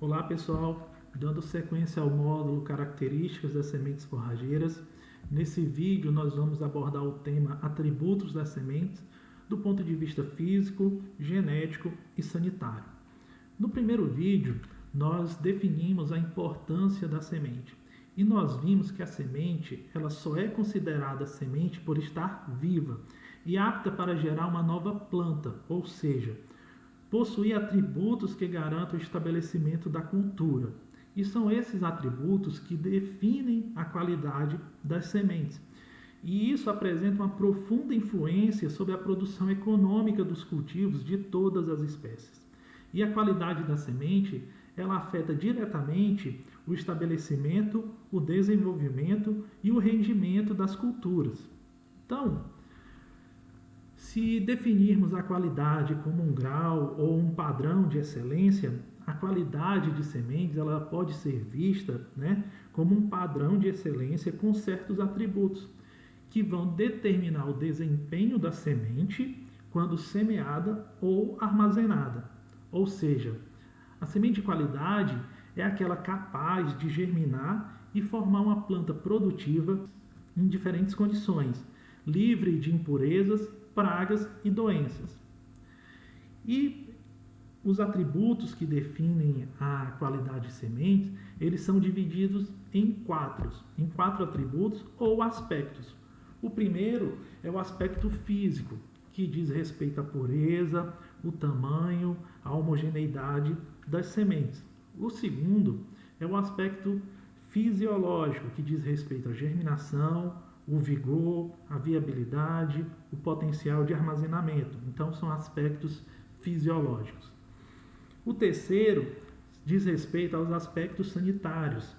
Olá pessoal, dando sequência ao módulo Características das sementes forrageiras. Nesse vídeo nós vamos abordar o tema Atributos das sementes do ponto de vista físico, genético e sanitário. No primeiro vídeo nós definimos a importância da semente e nós vimos que a semente ela só é considerada semente por estar viva e apta para gerar uma nova planta, ou seja, possui atributos que garantem o estabelecimento da cultura. E são esses atributos que definem a qualidade das sementes. E isso apresenta uma profunda influência sobre a produção econômica dos cultivos de todas as espécies. E a qualidade da semente, ela afeta diretamente o estabelecimento, o desenvolvimento e o rendimento das culturas. Então, se definirmos a qualidade como um grau ou um padrão de excelência, a qualidade de sementes ela pode ser vista, como um padrão de excelência com certos atributos que vão determinar o desempenho da semente quando semeada ou armazenada. Ou seja, a semente de qualidade é aquela capaz de germinar e formar uma planta produtiva em diferentes condições, livre de impurezas, pragas e doenças. E os atributos que definem a qualidade de sementes, eles são divididos em quatro atributos ou aspectos. O primeiro é o aspecto físico, que diz respeito à pureza, o tamanho, a homogeneidade das sementes. O segundo é o aspecto fisiológico, que diz respeito à germinação, o vigor, a viabilidade, o potencial de armazenamento. Então, são aspectos fisiológicos. O terceiro diz respeito aos aspectos sanitários,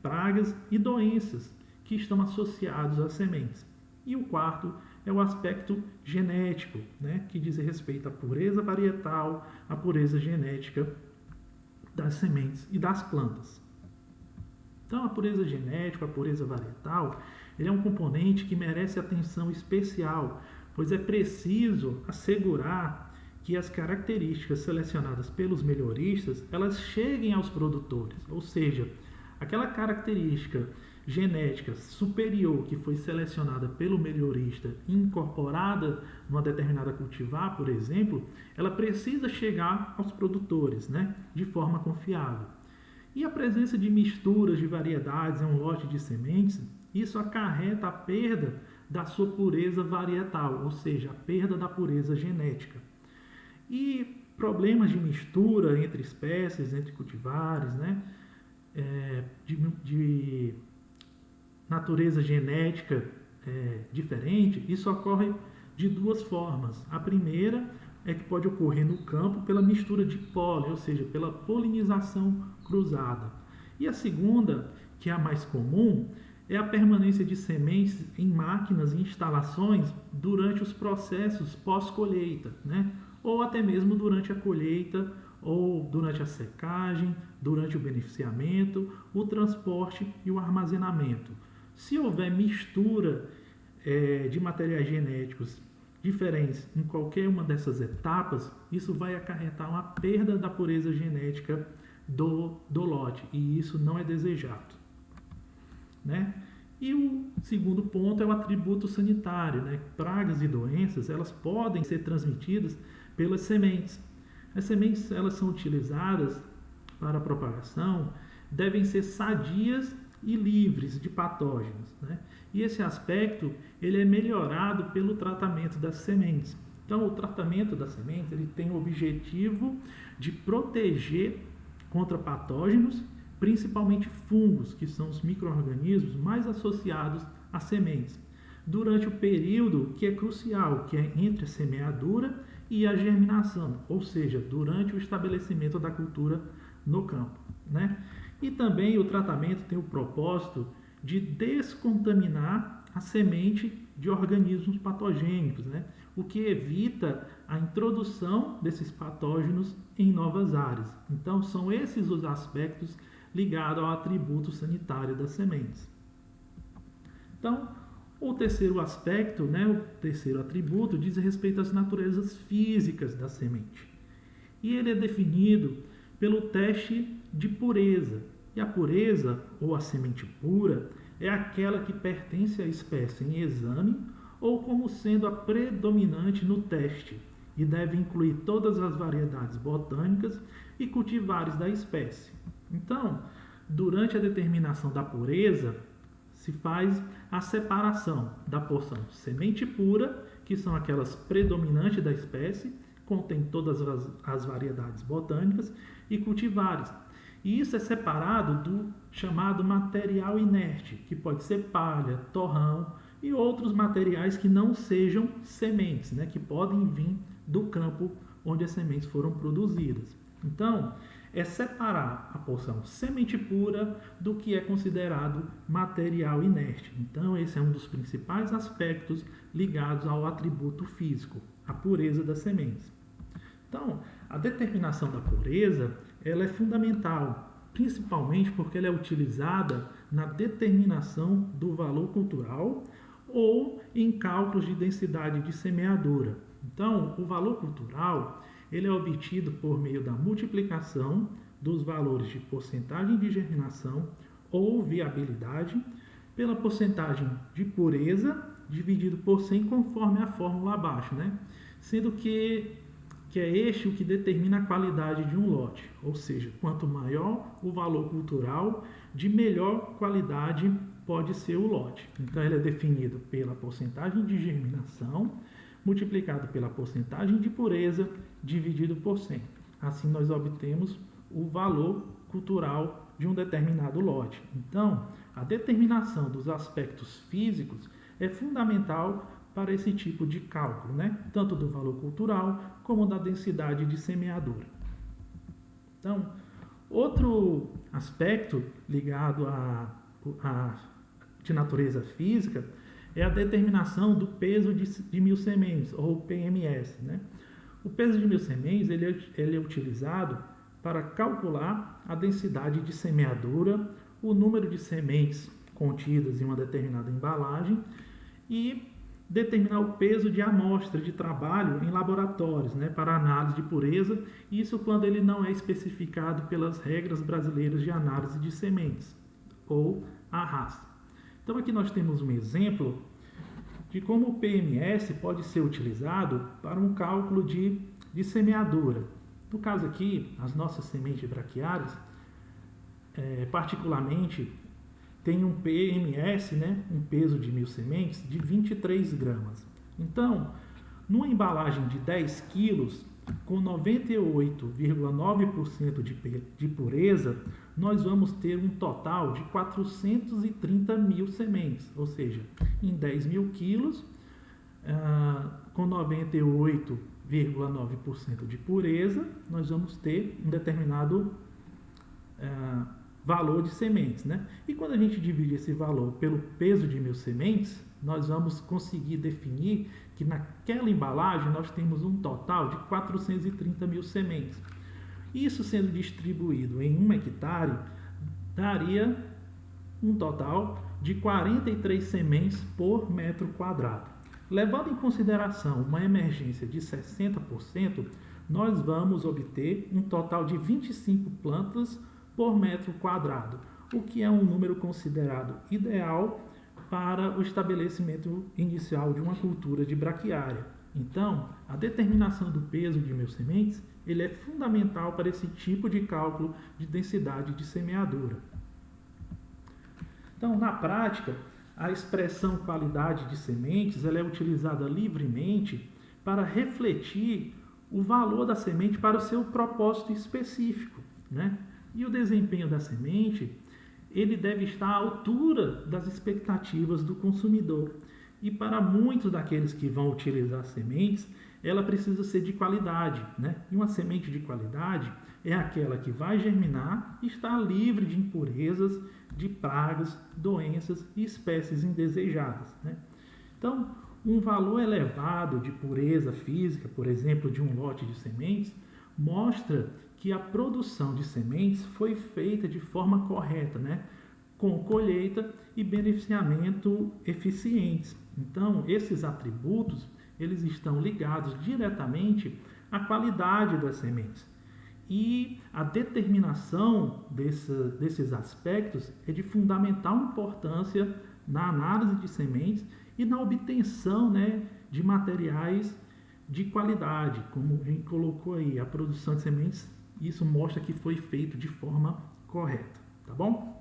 pragas e doenças que estão associados às sementes. E o quarto é o aspecto genético, que diz respeito à pureza varietal, à pureza genética das sementes e das plantas. Então, a pureza genética, a pureza varietal, ele é um componente que merece atenção especial, pois é preciso assegurar que as características selecionadas pelos melhoristas, elas cheguem aos produtores, ou seja, aquela característica genética superior que foi selecionada pelo melhorista e incorporada numa determinada cultivar, por exemplo, ela precisa chegar aos produtores, de forma confiável. E a presença de misturas de variedades em um lote de sementes, isso acarreta a perda da sua pureza varietal, ou seja, a perda da pureza genética. E problemas de mistura entre espécies, entre cultivares, de natureza genética diferente, isso ocorre de duas formas. A primeira é que pode ocorrer no campo pela mistura de pólen, ou seja, pela polinização cruzada. E a segunda, que é a mais comum, é a permanência de sementes em máquinas e instalações durante os processos pós-colheita, ou até mesmo durante a colheita, ou durante a secagem, durante o beneficiamento, o transporte e o armazenamento. Se houver mistura de materiais genéticos diferentes em qualquer uma dessas etapas, isso vai acarretar uma perda da pureza genética do lote, e isso não é desejado. E o segundo ponto é o atributo sanitário. Pragas e doenças, elas podem ser transmitidas pelas sementes. As sementes, elas são utilizadas para a propagação, devem ser sadias e livres de patógenos. E esse aspecto ele é melhorado pelo tratamento das sementes. Então, o tratamento das sementes ele tem o objetivo de proteger contra patógenos, principalmente fungos, que são os micro-organismos mais associados às sementes, durante o período que é crucial, que é entre a semeadura e a germinação, ou seja, durante o estabelecimento da cultura no campo. E também o tratamento tem o propósito de descontaminar a semente de organismos patogênicos, o que evita a introdução desses patógenos em novas áreas. Então, são esses os aspectos ligados ao atributo sanitário das sementes. Então, o terceiro aspecto, o terceiro atributo, diz respeito às naturezas físicas da semente. E ele é definido pelo teste de pureza. E a pureza, ou a semente pura, é aquela que pertence à espécie em exame ou como sendo a predominante no teste, e deve incluir todas as variedades botânicas e cultivares da espécie. Então, durante a determinação da pureza, se faz a separação da porção semente pura, que são aquelas predominantes da espécie, contém todas as variedades botânicas, e cultivares. E isso é separado do chamado material inerte, que pode ser palha, torrão e outros materiais que não sejam sementes, né, que podem vir do campo onde as sementes foram produzidas. Então, é separar a porção semente pura do que é considerado material inerte. Então, esse é um dos principais aspectos ligados ao atributo físico, a pureza das sementes. Então, a determinação da pureza, ela é fundamental, principalmente porque ela é utilizada na determinação do valor cultural ou em cálculos de densidade de semeadura. Então, o valor cultural, ele é obtido por meio da multiplicação dos valores de porcentagem de germinação ou viabilidade pela porcentagem de pureza dividido por 100 conforme a fórmula abaixo, né? Sendo que é este o que determina a qualidade de um lote, ou seja, quanto maior o valor cultural, de melhor qualidade pode ser o lote. Então, ele é definido pela porcentagem de germinação multiplicado pela porcentagem de pureza dividido por 100. Assim, nós obtemos o valor cultural de um determinado lote. Então, a determinação dos aspectos físicos é fundamental para esse tipo de cálculo, né? Tanto do valor cultural como da densidade de semeadura. Então, outro aspecto ligado de natureza física é a determinação do peso de 1000 sementes, ou PMS, né? O peso de 1000 sementes ele é utilizado para calcular a densidade de semeadura, o número de sementes contidas em uma determinada embalagem e determinar o peso de amostra de trabalho em laboratórios, né, para análise de pureza, isso quando ele não é especificado pelas regras brasileiras de análise de sementes, ou ARRAS. Então aqui nós temos um exemplo de como o PMS pode ser utilizado para um cálculo de semeadura. No caso aqui, as nossas sementes braquiárias, particularmente, tem um PMS, né, um peso de 1000 sementes, de 23 gramas. Então, numa embalagem de 10 quilos, com 98,9% de pureza, nós vamos ter um total de 430 mil sementes, ou seja, em 10 mil quilos, com 98,9% de pureza, nós vamos ter um determinado valor de sementes, né? E quando a gente divide esse valor pelo peso de 1000 sementes, nós vamos conseguir definir que naquela embalagem nós temos um total de 430 mil sementes. Isso sendo distribuído em 1 hectare, daria um total de 43 sementes por metro quadrado. Levando em consideração uma emergência de 60%, nós vamos obter um total de 25 plantas por metro quadrado, o que é um número considerado ideal para o estabelecimento inicial de uma cultura de braquiária. Então, a determinação do peso de 1000 sementes ele é fundamental para esse tipo de cálculo de densidade de semeadura. Então, na prática, a expressão qualidade de sementes ela é utilizada livremente para refletir o valor da semente para o seu propósito específico, né? E o desempenho da semente, ele deve estar à altura das expectativas do consumidor. E para muitos daqueles que vão utilizar sementes, ela precisa ser de qualidade, né? E uma semente de qualidade é aquela que vai germinar e está livre de impurezas, de pragas, doenças e espécies indesejadas, né? Então, um valor elevado de pureza física, por exemplo, de um lote de sementes, mostra que a produção de sementes foi feita de forma correta, né? Com colheita e beneficiamento eficientes. Então, esses atributos, eles estão ligados diretamente à qualidade das sementes. E a determinação desses aspectos é de fundamental importância na análise de sementes e na obtenção, né, de materiais de qualidade, como a gente colocou aí, a produção de sementes, isso mostra que foi feito de forma correta, tá bom?